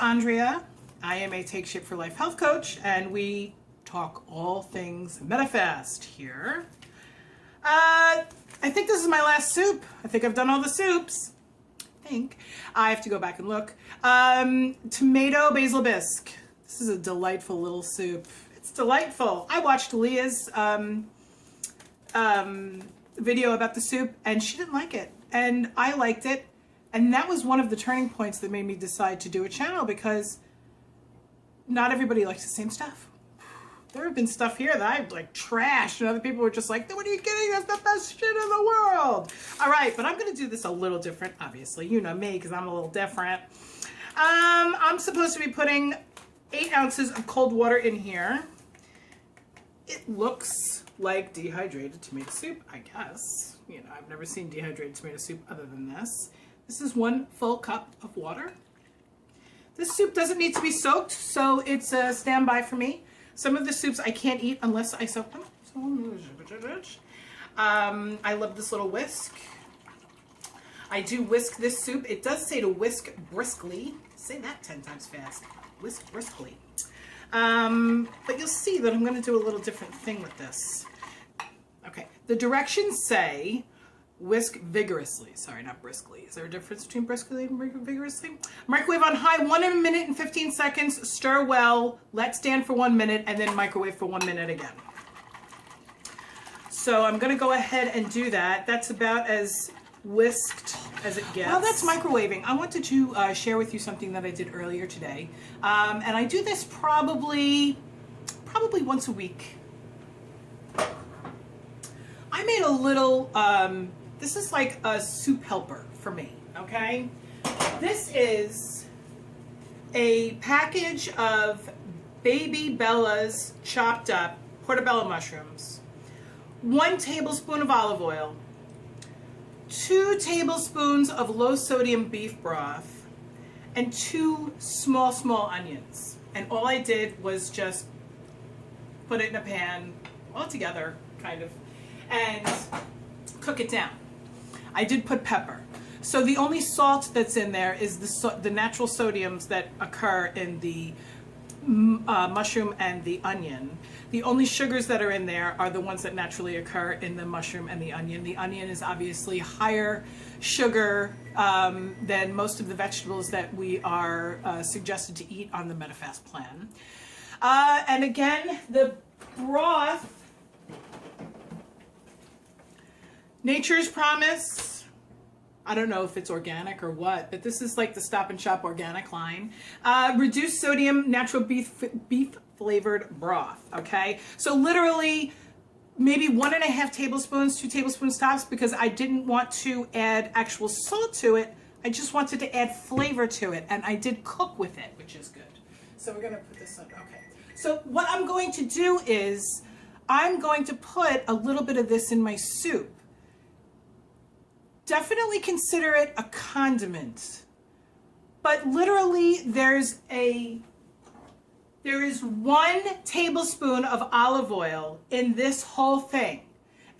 Andrea. I am a Take Shape for Life health coach, and we talk all things Medifast here. I think this is my last soup. I think I've done all the soups. I have to go back and look. Tomato basil bisque. This is a delightful little soup. It's delightful. I watched Leah's video about the soup, and she didn't like it, and I liked it, and that was one of the turning points that made me decide to do a channel, because not everybody likes the same stuff. There have been stuff here that I've like trashed, and other people were just like, what are you kidding? That's the best shit in the world. All right, but I'm gonna do this a little different, obviously. You know me, because I'm a little different. I'm supposed to be putting 8 ounces of cold water in here. It looks like dehydrated tomato soup, I guess. You know, I've never seen dehydrated tomato soup other than this. This is 1 full cup of water. This soup doesn't need to be soaked, so it's a standby for me. Some of the soups I can't eat unless I soak them. I love this little whisk. I do whisk this soup. It does say to whisk briskly. Say that 10 times fast. Whisk briskly. But you'll see that I'm going to do a little different thing with this. Okay, the directions say whisk vigorously. Sorry, not briskly. Is there a difference between briskly and vigorously? Microwave on high, 1 minute and 15 seconds. Stir well. Let stand for 1 minute, and then microwave for 1 minute again. So I'm going to go ahead and do that. That's about as whisked as it gets. Well, that's microwaving. I wanted to share with you something that I did earlier today, and I do this probably once a week. I made a little. This is like a soup helper for me. Okay, this is a package of Baby Bella's chopped up portobello mushrooms, 1 tablespoon of olive oil, 2 tablespoons of low sodium beef broth, and 2 small onions. And all I did was just put it in a pan all together, kind of, and cook it down. I did put pepper. So the only salt that's in there is the natural sodiums that occur in the mushroom and the onion. The only sugars that are in there are the ones that naturally occur in the mushroom and the onion. The onion is obviously higher sugar than most of the vegetables that we are suggested to eat on the Medifast plan. And again, the broth, Nature's Promise. I don't know if it's organic or what, but this is like the Stop and Shop organic line. Reduced sodium, natural beef flavored broth, okay? So literally maybe 1.5 tablespoons, 2 tablespoons tops, because I didn't want to add actual salt to it. I just wanted to add flavor to it, and I did cook with it, which is good. So we're gonna put this on, okay. So what I'm going to do is I'm going to put a little bit of this in my soup. Definitely consider it a condiment, but literally there is 1 tablespoon of olive oil in this whole thing,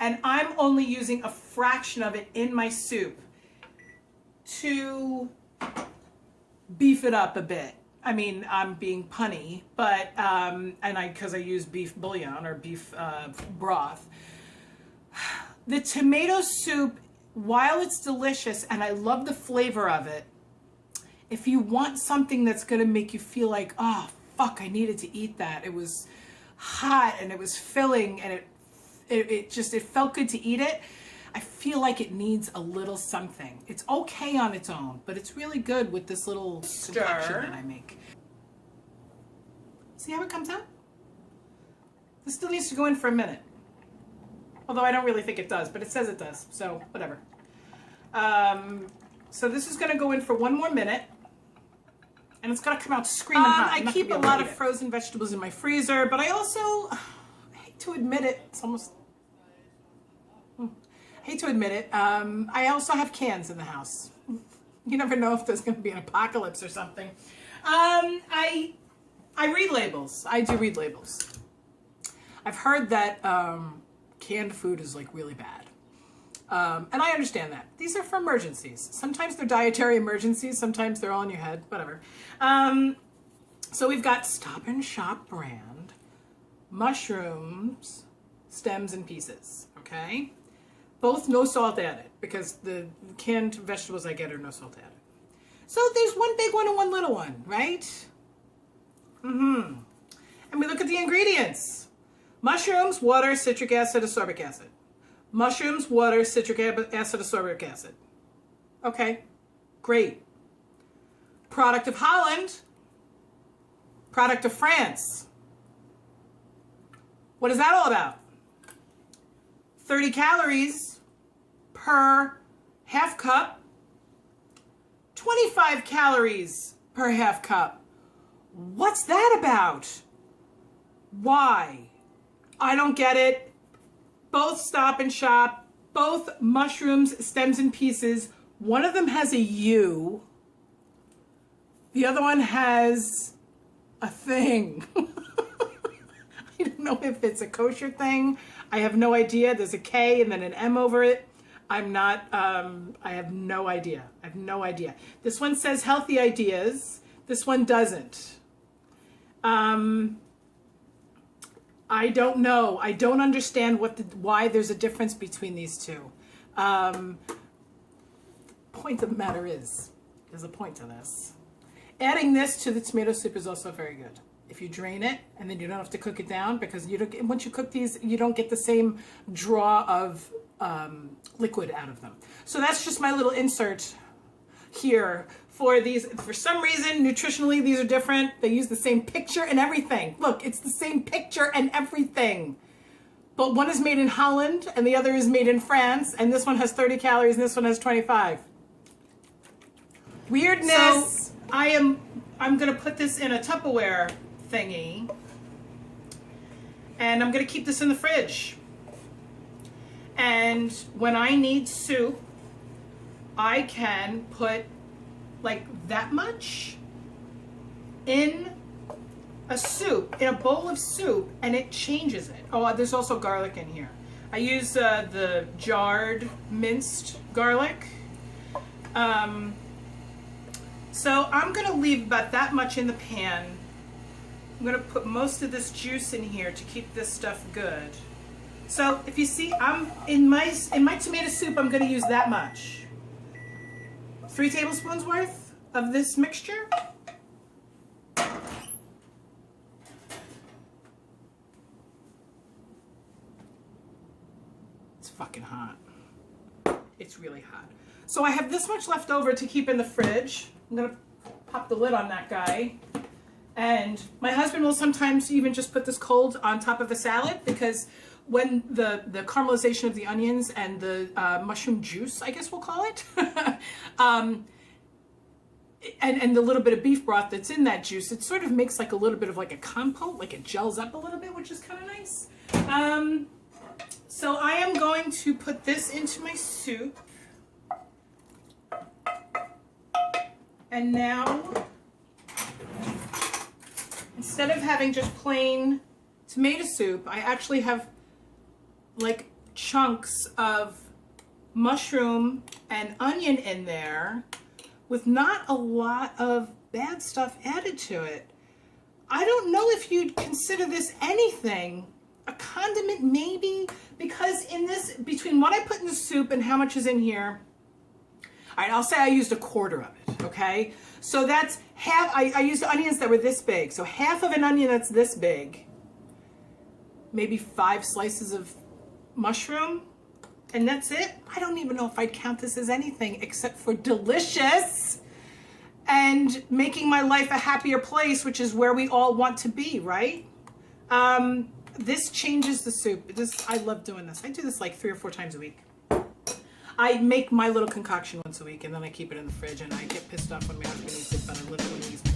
and I'm only using a fraction of it in my soup to beef it up a bit. I mean, I'm being punny, but because I use beef bouillon or beef broth. The tomato soup, while it's delicious and I love the flavor of it, if you want something that's going to make you feel like, oh, fuck, I needed to eat that. It was hot and it was filling and it felt good to eat it. I feel like it needs a little something. It's okay on its own, but it's really good with this little concoction that I make. See how it comes out? This still needs to go in for a minute. Although I don't really think it does, but it says it does, so whatever. So this is gonna go in for 1 more minute, and it's gonna come out screaming hot. I keep a lot of frozen vegetables in my freezer, but I also, I hate to admit it, it's almost, I hate to admit it, I also have cans in the house. You never know if there's gonna be an apocalypse or something. I read labels. I do read labels. I've heard that canned food is like really bad. And I understand that. These are for emergencies. Sometimes they're dietary emergencies. Sometimes they're all in your head, whatever. So we've got Stop and Shop brand mushrooms, stems and pieces, okay? Both no salt added, because the canned vegetables I get are no salt added. So there's one big one and one little one, right? And we look at the ingredients. Mushrooms, water, citric acid, ascorbic acid. Mushrooms, water, citric acid, ascorbic acid. Okay, great. Product of Holland, product of France. What is that all about? 30 calories per half cup, 25 calories per half cup. What's that about? Why? I don't get it. Both Stop and Shop, both mushrooms, stems and pieces. One of them has a U. The other one has a thing. I don't know if it's a kosher thing. I have no idea. There's a K and then an M over it. I'm not, I have no idea. I have no idea. This one says healthy ideas. This one doesn't. I don't know. I don't understand why there's a difference between these two. Point of the matter is, there's a point to this. Adding this to the tomato soup is also very good. If you drain it and then you don't have to cook it down, because you don't, once you cook these, you don't get the same draw of liquid out of them. So that's just my little insert here for these. For some reason, nutritionally, these are different. They use the same picture and everything. Look, it's the same picture and everything. But one is made in Holland and the other is made in France, and this one has 30 calories and this one has 25. Weirdness. So I'm gonna put this in a Tupperware thingy, and I'm gonna keep this in the fridge. And when I need soup, I can put like that much in a soup, in a bowl of soup, and it changes it. Oh, there's also garlic in here. I use the jarred minced garlic. So I'm gonna leave about that much in the pan. I'm gonna put most of this juice in here to keep this stuff good. So if you see, I'm in my tomato soup, I'm gonna use that much. 3 tablespoons worth of this mixture. It's fucking hot. It's really hot. So I have this much left over to keep in the fridge. I'm gonna pop the lid on that guy. And my husband will sometimes even just put this cold on top of a salad, because when the caramelization of the onions and the mushroom juice, I guess we'll call it, and the little bit of beef broth that's in that juice, it sort of makes like a little bit of like a compote, like it gels up a little bit, which is kind of nice. So I am going to put this into my soup. And now, instead of having just plain tomato soup, I actually have like chunks of mushroom and onion in there with not a lot of bad stuff added to it. I don't know if you'd consider this anything. A condiment maybe, because in this, between what I put in the soup and how much is in here, all right, I'll say I used 1/4 of it, okay? So that's half, I used onions that were this big. So half of an onion that's this big, maybe 5 slices of mushroom, and that's it. I don't even know if I'd count this as anything except for delicious and making my life a happier place, which is where we all want to be, right? This changes the soup. I love doing this. I do this like 3 or 4 times a week. I make my little concoction once a week, and then I keep it in the fridge, and I get pissed off when my husband eats it, but I literally use my